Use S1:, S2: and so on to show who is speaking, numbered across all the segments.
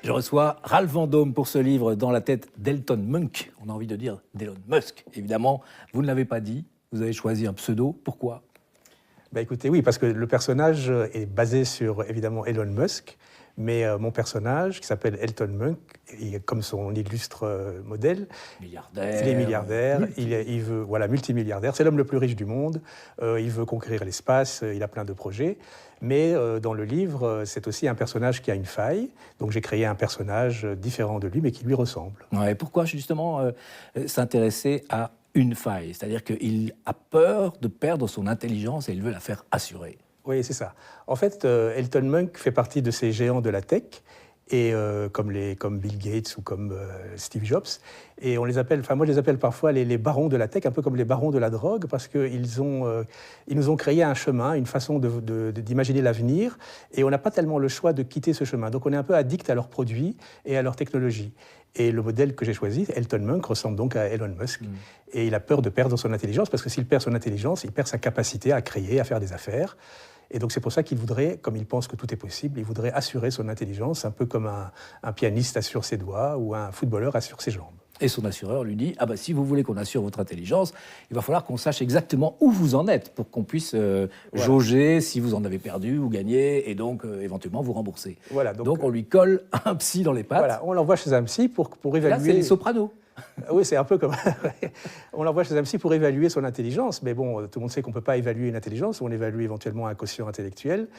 S1: Je reçois Ralph Vendôme pour ce livre Dans la tête d'Elton Musk. On a envie de dire d'Elon Musk. Évidemment, vous ne l'avez pas dit, vous avez choisi un pseudo. Pourquoi ?
S2: Écoutez, oui, parce que le personnage est basé sur, évidemment, Elon Musk, mais mon personnage, qui s'appelle Elton Musk, comme son illustre modèle,
S1: milliardaire,
S2: il est milliardaire, il veut, voilà, multimilliardaire, c'est l'homme le plus riche du monde, il veut conquérir l'espace, il a plein de projets, mais dans le livre, c'est aussi un personnage qui a une faille, donc j'ai créé un personnage différent de lui, mais qui lui ressemble.
S1: Ouais, pourquoi justement s'intéresser à une faille, c'est-à-dire qu'il a peur de perdre son intelligence et il veut la faire assurer.
S2: Oui, c'est ça. En fait, Elton Musk fait partie de ces géants de la tech, et comme Bill Gates ou comme Steve Jobs. Et on les appelle, enfin moi je les appelle parfois les barons de la tech, un peu comme les barons de la drogue, parce qu'ils ils nous ont créé un chemin, une façon d'imaginer l'avenir, et on n'a pas tellement le choix de quitter ce chemin. Donc on est un peu addict à leurs produits et à leur technologie. Et le modèle que j'ai choisi, Elton Musk, ressemble donc à Elon Musk. Et il a peur de perdre son intelligence, parce que s'il perd son intelligence, il perd sa capacité à créer, à faire des affaires. Et donc c'est pour ça qu'il voudrait, comme il pense que tout est possible, il voudrait assurer son intelligence, un peu comme un pianiste assure ses doigts ou un footballeur assure ses jambes.
S1: Et son assureur lui dit « Ah ben si vous voulez qu'on assure votre intelligence, il va falloir qu'on sache exactement où vous en êtes pour qu'on puisse jauger si vous en avez perdu ou gagné et donc éventuellement vous rembourser.
S2: Voilà, »
S1: Donc on lui colle un psy dans les pattes.
S2: Voilà, on l'envoie chez un psy pour évaluer...
S1: Là, c'est les Sopranos.
S2: Oui, c'est un peu comme... On l'envoie chez un psy pour évaluer son intelligence, mais bon, tout le monde sait qu'on ne peut pas évaluer une intelligence, on évalue éventuellement un quotient intellectuel.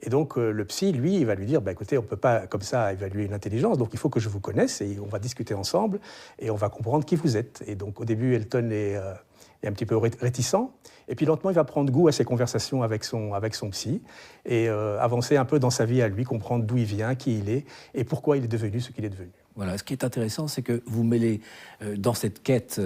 S2: Et donc, le psy, lui, il va lui dire, écoutez, on ne peut pas comme ça évaluer une intelligence, donc il faut que je vous connaisse, et on va discuter ensemble, et on va comprendre qui vous êtes. Et donc, au début, Elton est un petit peu réticent, et puis lentement, il va prendre goût à ses conversations avec son psy, et avancer un peu dans sa vie à lui, comprendre d'où il vient, qui il est, et pourquoi il est devenu ce qu'il est devenu.
S1: Voilà, ce qui est intéressant, c'est que vous mêlez dans cette quête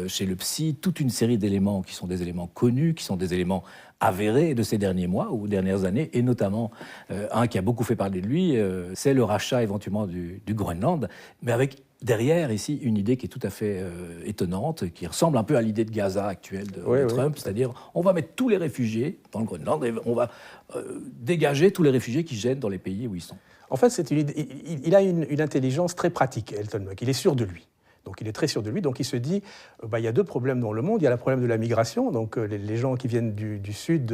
S1: chez le psy toute une série d'éléments qui sont des éléments connus, qui sont des éléments avérés de ces derniers mois ou dernières années, et notamment un qui a beaucoup fait parler de lui, c'est le rachat éventuellement du Groenland, mais avec derrière ici une idée qui est tout à fait étonnante, qui ressemble un peu à l'idée de Gaza actuelle de Trump, c'est-à-dire on va mettre tous les réfugiés dans le Groenland et on va dégager tous les réfugiés qui gênent dans les pays où ils sont.
S2: En fait, il a une intelligence très pratique, Elton Musk. Il est sûr de lui. Donc, il est très sûr de lui. Donc, il se dit, il y a deux problèmes dans le monde. Il y a le problème de la migration. Donc, les gens qui viennent du sud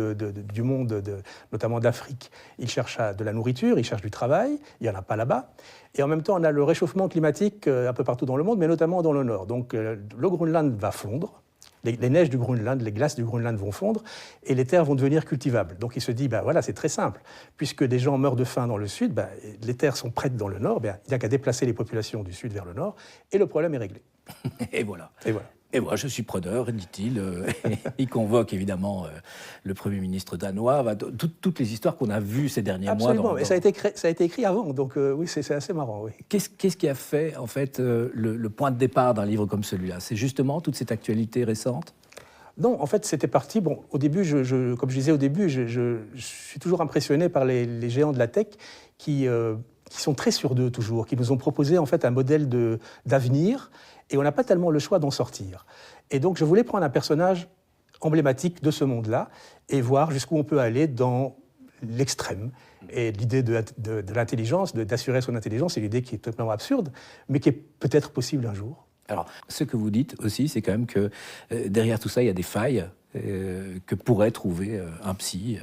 S2: du monde, notamment d'Afrique, ils cherchent de la nourriture, ils cherchent du travail. Il n'y en a pas là-bas. Et en même temps, on a le réchauffement climatique un peu partout dans le monde, mais notamment dans le nord. Donc, le Groenland va fondre. Les neiges du Groenland, les glaces du Groenland vont fondre et les terres vont devenir cultivables. Donc il se dit, voilà, c'est très simple. Puisque des gens meurent de faim dans le sud, les terres sont prêtes dans le nord, il n'y a qu'à déplacer les populations du sud vers le nord et le problème est réglé.
S1: Et voilà.
S2: Et voilà.
S1: Et moi, je suis preneur, dit-il. Il convoque évidemment le Premier ministre danois, toutes les histoires qu'on a vues ces derniers
S2: Absolument.
S1: mois.
S2: Absolument, mais ça a été écrit avant, donc oui, c'est assez marrant. Oui.
S1: Qu'est-ce qui a fait, en fait, le point de départ d'un livre comme celui-là ? C'est justement toute cette actualité récente ?
S2: Non, en fait, c'était parti... Bon, au début, comme je disais au début, je suis toujours impressionné par les géants de la tech qui sont très sûrs d'eux toujours, qui nous ont proposé en fait un modèle d'avenir, et on n'a pas tellement le choix d'en sortir. Et donc, je voulais prendre un personnage emblématique de ce monde-là et voir jusqu'où on peut aller dans l'extrême. Et l'idée de l'intelligence, d'assurer son intelligence, c'est l'idée qui est totalement absurde, mais qui est peut-être possible un jour.
S1: Alors, ce que vous dites aussi, c'est quand même que derrière tout ça, il y a des failles que pourrait trouver un psy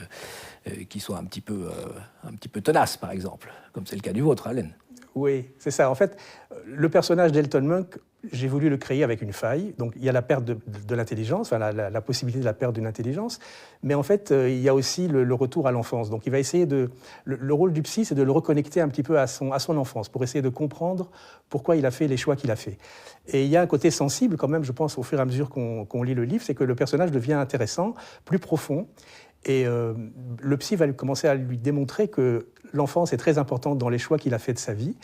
S1: qui soit un petit peu tenace, par exemple, comme c'est le cas du vôtre, Allen.
S2: Oui, c'est ça. En fait, le personnage d'Elton Musk, j'ai voulu le créer avec une faille. Donc, il y a la perte de l'intelligence, enfin, la possibilité de la perte d'une intelligence. Mais en fait, il y a aussi le retour à l'enfance. Donc, il va essayer le rôle du psy, c'est de le reconnecter un petit peu à son enfance, pour essayer de comprendre pourquoi il a fait les choix qu'il a fait. Et il y a un côté sensible, quand même, je pense, au fur et à mesure qu'on lit le livre, c'est que le personnage devient intéressant, plus profond. Et le psy va commencer à lui démontrer que l'enfance est très importante dans les choix qu'il a fait de sa vie.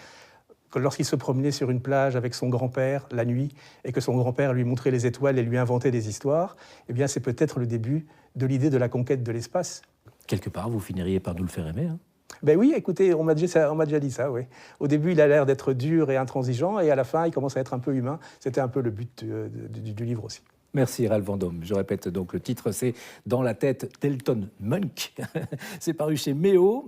S2: Que lorsqu'il se promenait sur une plage avec son grand-père la nuit et que son grand-père lui montrait les étoiles et lui inventait des histoires, eh bien c'est peut-être le début de l'idée de la conquête de l'espace.
S1: Quelque part, vous finiriez par nous le faire aimer, hein ?
S2: Ben oui, écoutez, on m'a déjà dit ça, oui. Au début, il a l'air d'être dur et intransigeant, et à la fin, il commence à être un peu humain. C'était un peu le but du livre aussi.
S1: Merci Ralph Vendôme. Je répète donc, le titre c'est « Dans la tête d'Elton Musk ». C'est paru chez Méo.